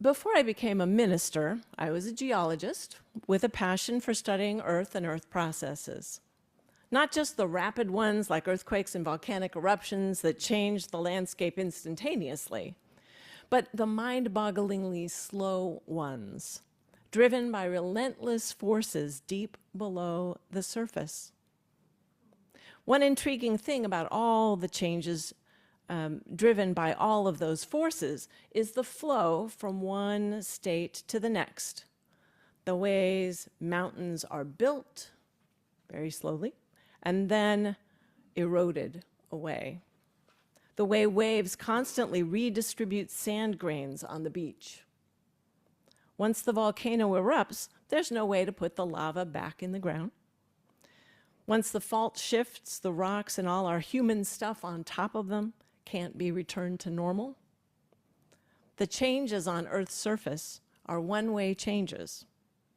Before I became a minister, I was a geologist with a passion for studying Earth and Earth processes. Not just the rapid ones like earthquakes and volcanic eruptions that change the landscape instantaneously, but the mind-bogglingly slow ones, driven by relentless forces deep below the surface. One intriguing thing about all the changes driven by all of those forces is the flow from one state to the next. The ways mountains are built very slowly and then eroded away. The way waves constantly redistribute sand grains on the beach. Once the volcano erupts, there's no way to put the lava back in the ground. Once the fault shifts, the rocks and all our human stuff on top of them can't be returned to normal. The changes on Earth's surface are one-way changes.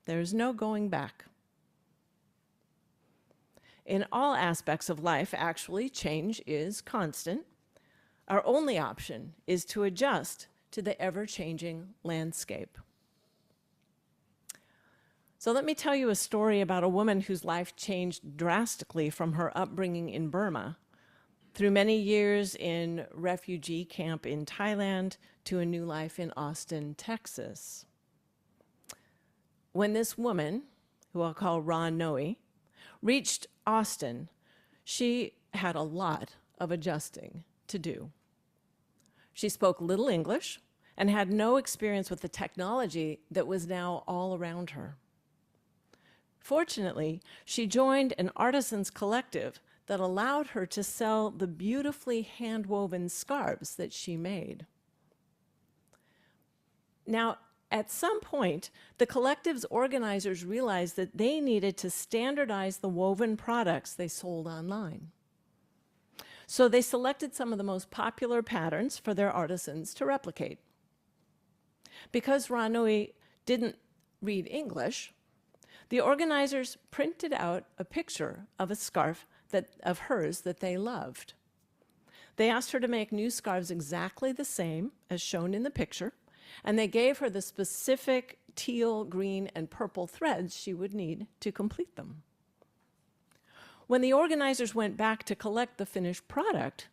There's no going back. In all aspects of life, actually, change is constant. Our only option is to adjust to the ever-changing landscape. So let me tell you a story about a woman whose life changed drastically from her upbringing in Burma, through many years in refugee camp in Thailand, to a new life in Austin, Texas. When this woman, who I'll call Ra Noe, reached Austin, she had a lot of adjusting to do. She spoke little English and had no experience with the technology that was now all around her. Fortunately, she joined an artisans collective that allowed her to sell the beautifully hand-woven scarves that she made. Now, at some point, the collective's organizers realized that they needed to standardize the woven products they sold online. So they selected some of the most popular patterns for their artisans to replicate. Because Ra Noe didn't read English, the organizers printed out a picture of a scarf of hers that they loved. They asked her to make new scarves exactly the same as shown in the picture, and they gave her the specific teal, green, and purple threads she would need to complete them. When the organizers went back to collect the finished product,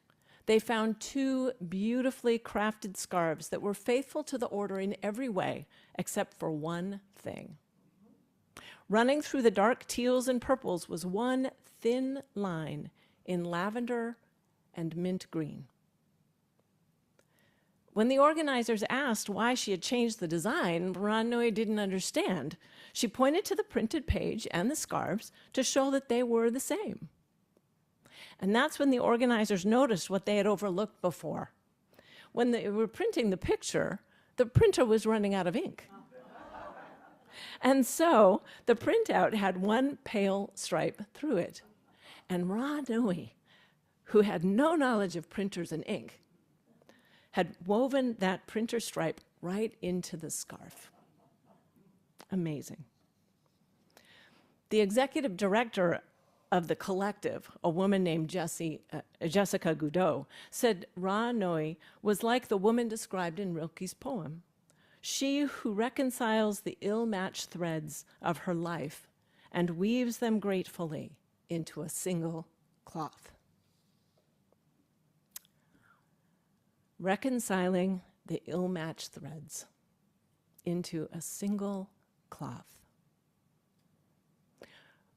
they found 2 beautifully crafted scarves that were faithful to the order in every way, except for one thing. Running through the dark teals and purples was one thin line in lavender and mint green. When the organizers asked why she had changed the design, Ra Noe didn't understand. She pointed to the printed page and the scarves to show that they were the same. And that's when the organizers noticed what they had overlooked before. When they were printing the picture, the printer was running out of ink. And so the printout had one pale stripe through it. And Ra Noe, who had no knowledge of printers and ink, had woven that printer stripe right into the scarf. Amazing. The executive director of the collective, a woman named Jessica Goudot, said Ra Noe was like the woman described in Rilke's poem. She who reconciles the ill-matched threads of her life and weaves them gratefully into a single cloth. Reconciling the ill-matched threads into a single cloth.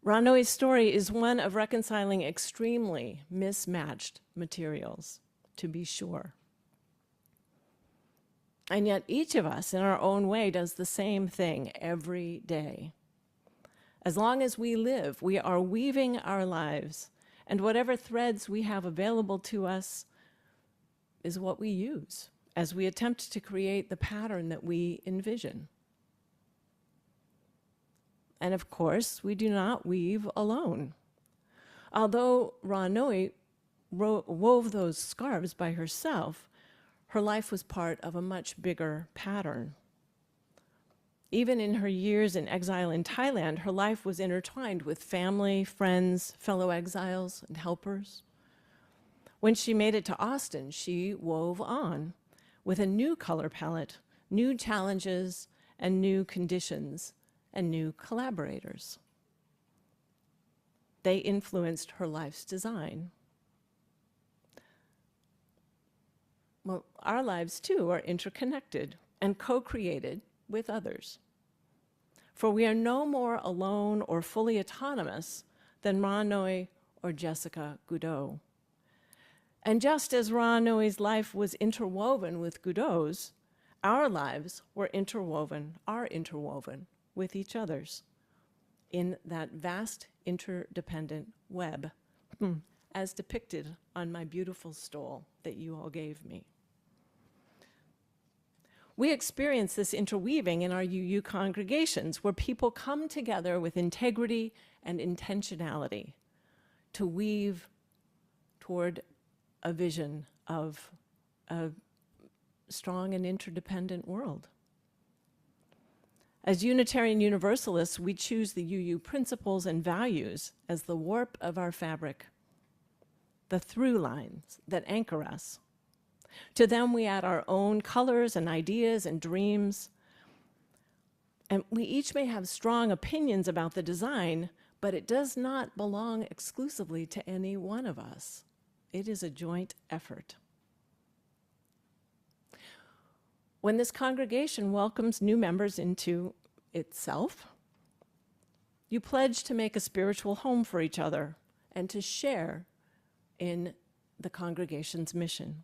Ra Noe's story is one of reconciling extremely mismatched materials, to be sure. And yet each of us in our own way does the same thing every day. As long as we live, we are weaving our lives, and whatever threads we have available to us is what we use as we attempt to create the pattern that we envision. And of course, we do not weave alone. Although Ra Noe wove those scarves by herself, her life was part of a much bigger pattern. Even in her years in exile in Thailand, her life was intertwined with family, friends, fellow exiles, and helpers. When she made it to Austin, she wove on with a new color palette new challenges and new conditions and new collaborators. They influenced her life's design. Well, our lives too are interconnected and co-created with others. For we are no more alone or fully autonomous than Ra Noi or Jessica Goudot. And just as Ra Noi's life was interwoven with Goudot's, our lives are interwoven with each other's in that vast interdependent web, as depicted on my beautiful stole that you all gave me. We experience this interweaving in our UU congregations, where people come together with integrity and intentionality to weave toward a vision of a strong and interdependent world. As Unitarian Universalists, we choose the UU principles and values as the warp of our fabric, the through lines that anchor us. To them, we add our own colors and ideas and dreams. And we each may have strong opinions about the design, but it does not belong exclusively to any one of us. It is a joint effort. When this congregation welcomes new members into itself, you pledge to make a spiritual home for each other and to share in the congregation's mission.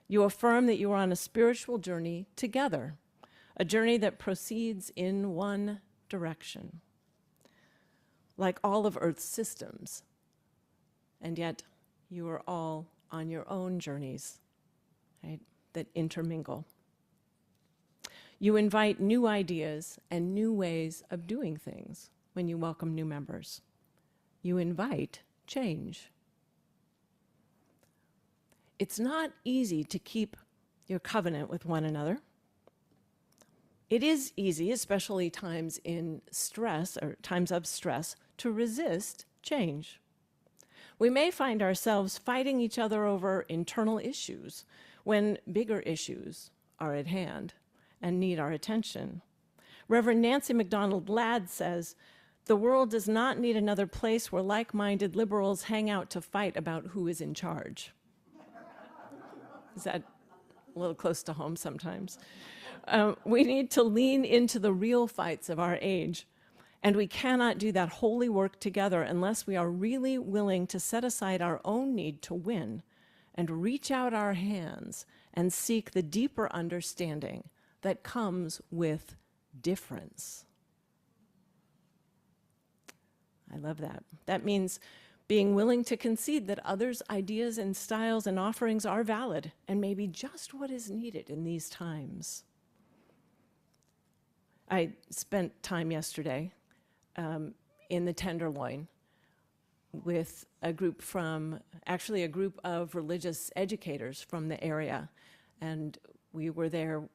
You affirm that you are on a spiritual journey together, a journey that proceeds in one direction, like all of Earth's systems, and yet you are all on your own journeys, right, that intermingle. You invite new ideas and new ways of doing things when you welcome new members. You invite change. It's not easy to keep your covenant with one another. It is easy, especially times in stress or times of stress, to resist change. We may find ourselves fighting each other over internal issues when bigger issues are at hand and need our attention. Reverend Nancy MacDonald Ladd says, "The world does not need another place where like-minded liberals hang out to fight about who is in charge." Is that a little close to home sometimes? We need to lean into the real fights of our age, and we cannot do that holy work together unless we are really willing to set aside our own need to win and reach out our hands and seek the deeper understanding that comes with difference. I love that. That means being willing to concede that others' ideas and styles and offerings are valid and maybe just what is needed in these times. I spent time yesterday in the Tenderloin with a group of religious educators from the area, and we were there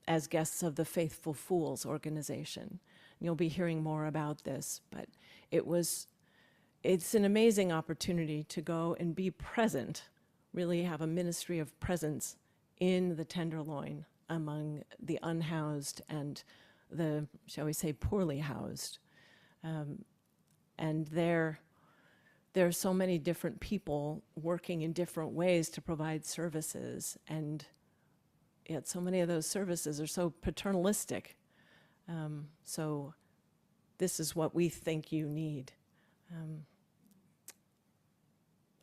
as guests of the Faithful Fools organization. You'll be hearing more about this, but it's an amazing opportunity to go and be present, really have a ministry of presence in the Tenderloin among the unhoused and the, shall we say, poorly housed. And there are so many different people working in different ways to provide services, and yet so many of those services are so paternalistic. So this is what we think you need.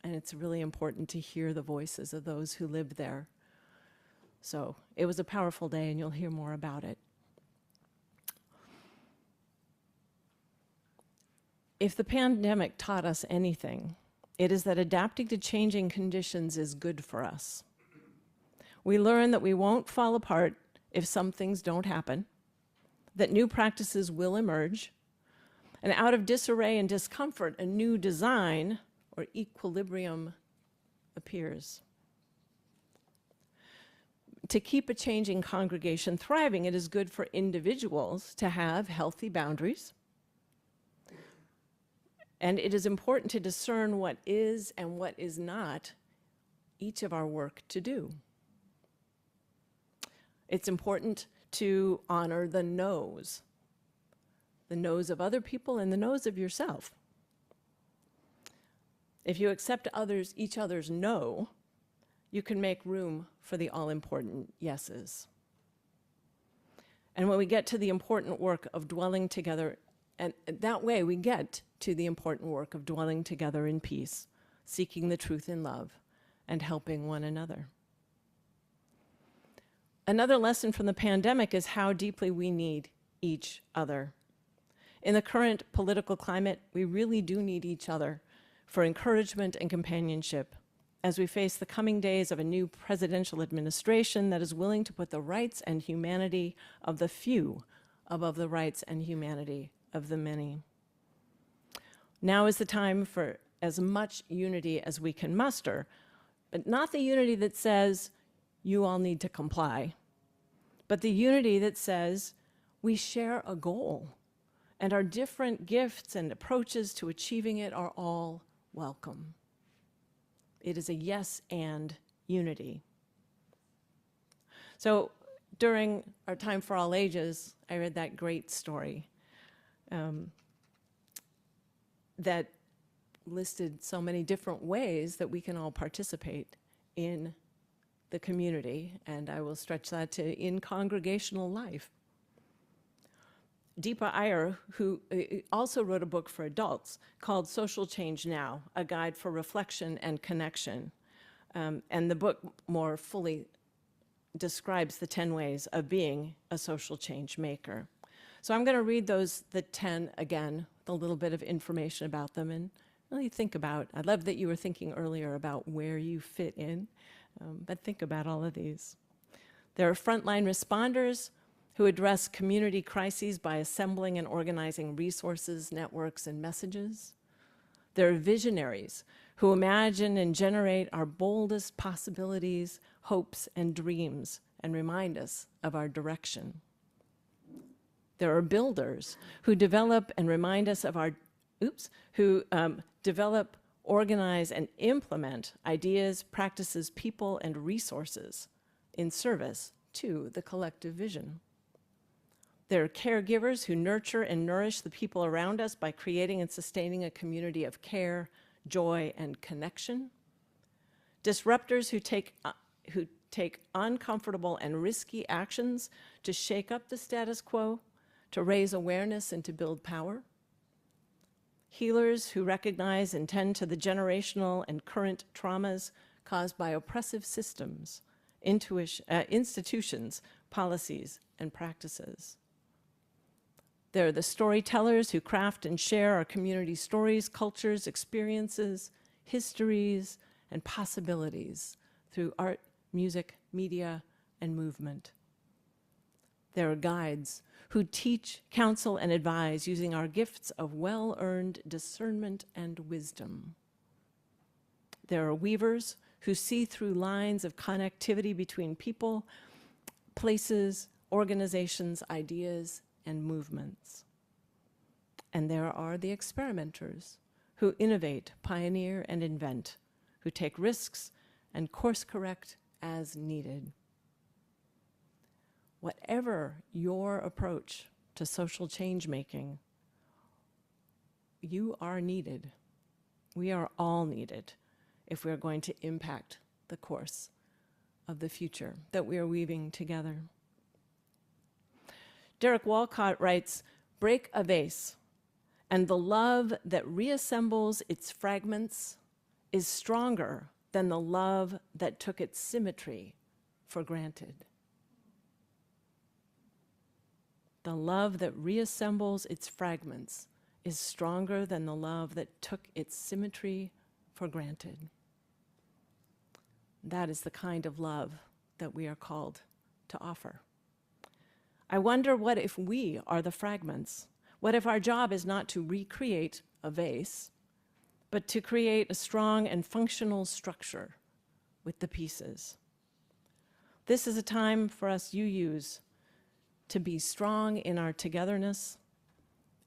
And it's really important to hear the voices of those who live there. So it was a powerful day, and you'll hear more about it. If the pandemic taught us anything, it is that adapting to changing conditions is good for us. We learn that we won't fall apart if some things don't happen, that new practices will emerge, and out of disarray and discomfort, a new design or equilibrium appears. To keep a changing congregation thriving, it is good for individuals to have healthy boundaries. And it is important to discern what is and what is not each of our work to do. It's important to honor the no's of other people and the no's of yourself. If you accept each other's no, you can make room for the all-important yeses. And when we get to the important work of dwelling together, and that way we get to the important work of dwelling together in peace, seeking the truth in love, and helping one another. Another lesson from the pandemic is how deeply we need each other. In the current political climate, we really do need each other for encouragement and companionship as we face the coming days of a new presidential administration that is willing to put the rights and humanity of the few above the rights and humanity of the many. Now is the time for as much unity as we can muster, but not the unity that says, you all need to comply, but the unity that says, we share a goal, and our different gifts and approaches to achieving it are all welcome. It is a yes and unity. So during our Time for All Ages, I read that great story that listed so many different ways that we can all participate in the community, and I will stretch that to in congregational life. Deepa Iyer, who also wrote a book for adults called Social Change Now, a guide for reflection and connection. And the book more fully describes the 10 ways of being a social change maker. So I'm going to read the 10 again, with a little bit of information about them, and really think about, I love that you were thinking earlier about where you fit in, but think about all of these. There are frontline responders who address community crises by assembling and organizing resources, networks, and messages. There are visionaries who imagine and generate our boldest possibilities, hopes, and dreams, and remind us of our direction. There are builders who develop and remind us of our, develop, organize, and implement ideas, practices, people, and resources in service to the collective vision. There are caregivers who nurture and nourish the people around us by creating and sustaining a community of care, joy, and connection. Disruptors who take uncomfortable and risky actions to shake up the status quo, to raise awareness and to build power. Healers who recognize and tend to the generational and current traumas caused by oppressive systems, institutions, policies, and practices. There are the storytellers who craft and share our community stories, cultures, experiences, histories, and possibilities through art, music, media, and movement. There are guides who teach, counsel, and advise using our gifts of well-earned discernment and wisdom. There are weavers who see through lines of connectivity between people, places, organizations, ideas, and movements. And there are the experimenters who innovate, pioneer, and invent, who take risks and course correct as needed. Whatever your approach to social change making, you are needed. We are all needed if we are going to impact the course of the future that we are weaving together. Derek Walcott writes, "Break a vase, and the love that reassembles its fragments is stronger than the love that took its symmetry for granted." The love that reassembles its fragments is stronger than the love that took its symmetry for granted. That is the kind of love that we are called to offer. I wonder, what if we are the fragments? What if our job is not to recreate a vase, but to create a strong and functional structure with the pieces? This is a time for us UUs to be strong in our togetherness.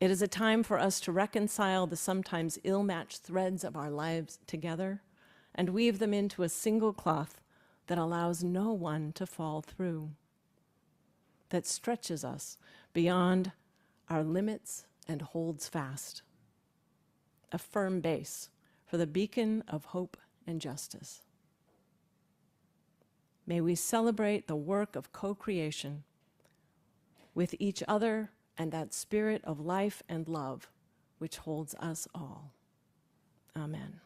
It is a time for us to reconcile the sometimes ill-matched threads of our lives together and weave them into a single cloth that allows no one to fall through. that stretches us beyond our limits and holds fast. A firm base for the beacon of hope and justice. May we celebrate the work of co-creation with each other and that spirit of life and love which holds us all. Amen.